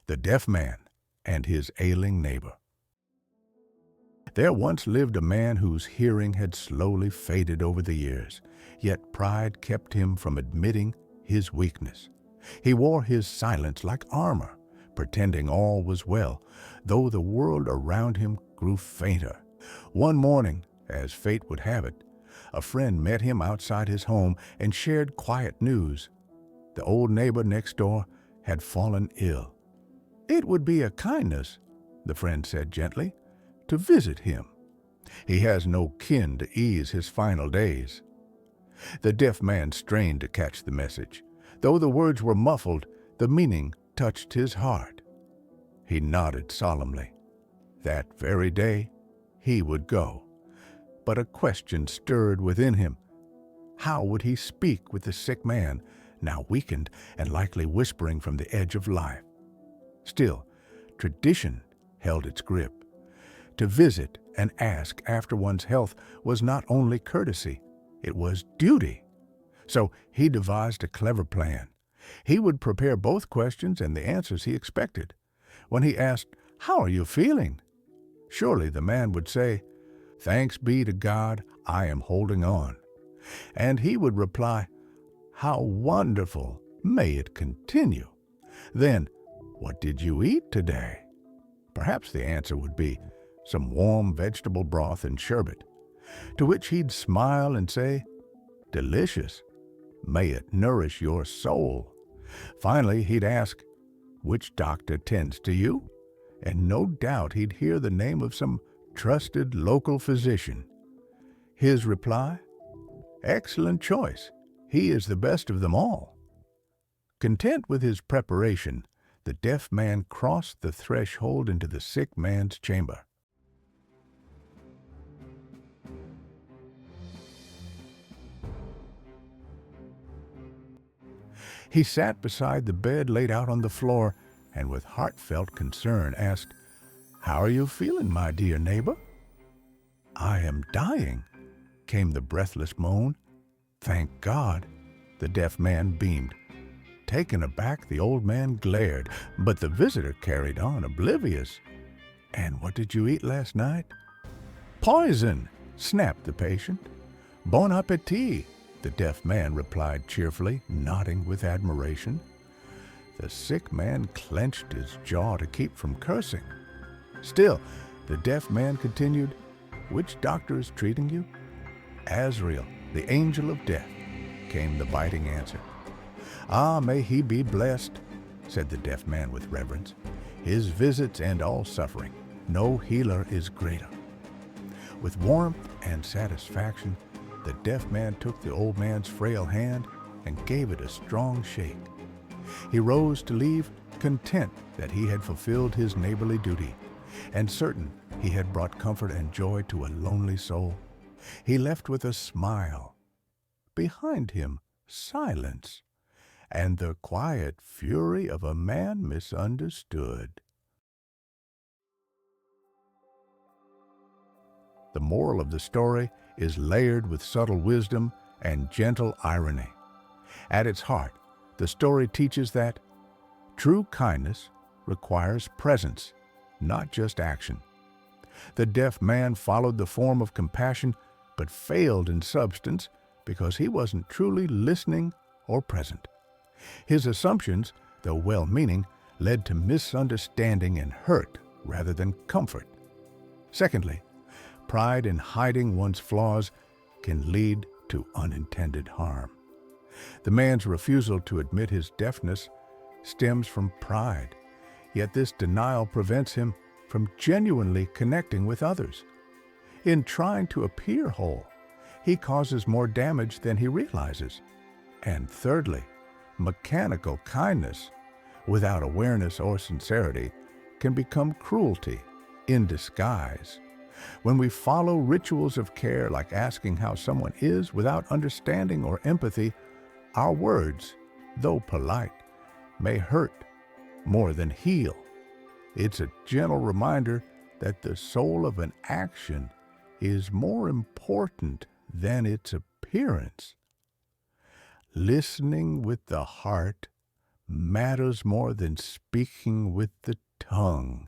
The Deaf Man and His Ailing Neighbor. There once lived a man whose hearing had slowly faded over the years, yet pride kept him from admitting his weakness. He wore his silence like armor, pretending all was well, though the world around him grew fainter. One morning, as fate would have it, a friend met him outside his home and shared quiet news. The old neighbor next door had fallen ill. "It would be a kindness," the friend said gently, "to visit him. He has no kin to ease his final days." The deaf man strained to catch the message. Though the words were muffled, the meaning touched his heart. He nodded solemnly. That very day, he would go. But a question stirred within him. How would he speak with the sick man, now weakened and likely whispering from the edge of life? Still, tradition held its grip. To visit and ask after one's health was not only courtesy, it was duty. So he devised a clever plan. He would prepare both questions and the answers he expected. When he asked, "How are you feeling?" surely the man would say, "Thanks be to God, I am holding on." And he would reply, "How wonderful, may it continue." Then, "What did you eat today?" Perhaps the answer would be, "Some warm vegetable broth and sherbet," to which he'd smile and say, "Delicious, may it nourish your soul." Finally, he'd ask, "Which doctor tends to you?" And no doubt he'd hear the name of some trusted local physician. His reply, "Excellent choice. He is the best of them all." Content with his preparation, the deaf man crossed the threshold into the sick man's chamber. He sat beside the bed laid out on the floor and with heartfelt concern asked, "How are you feeling, my dear neighbor?" "I am dying," came the breathless moan. "Thank God," the deaf man beamed. Taken aback, the old man glared, but the visitor carried on, oblivious. "And what did you eat last night?" "Poison," snapped the patient. "Bon appetit," the deaf man replied cheerfully, nodding with admiration. The sick man clenched his jaw to keep from cursing. Still, the deaf man continued, "Which doctor is treating you?" "Azrael, the angel of death," came the biting answer. "Ah, may he be blessed," said the deaf man with reverence. "His visits end all suffering. No healer is greater." With warmth and satisfaction, the deaf man took the old man's frail hand and gave it a strong shake. He rose to leave, content that he had fulfilled his neighborly duty, and certain he had brought comfort and joy to a lonely soul. He left with a smile. Behind him, silence, and the quiet fury of a man misunderstood. The moral of the story is layered with subtle wisdom and gentle irony. At its heart, the story teaches that true kindness requires presence, not just action. The deaf man followed the form of compassion, but failed in substance because he wasn't truly listening or present. His assumptions, though well-meaning, led to misunderstanding and hurt rather than comfort. Secondly, pride in hiding one's flaws can lead to unintended harm. The man's refusal to admit his deafness stems from pride, yet this denial prevents him from genuinely connecting with others. In trying to appear whole, he causes more damage than he realizes. And thirdly, mechanical kindness, without awareness or sincerity, can become cruelty in disguise. When we follow rituals of care like asking how someone is without understanding or empathy, our words, though polite, may hurt more than heal. It's a gentle reminder that the soul of an action is more important than its appearance. Listening with the heart matters more than speaking with the tongue.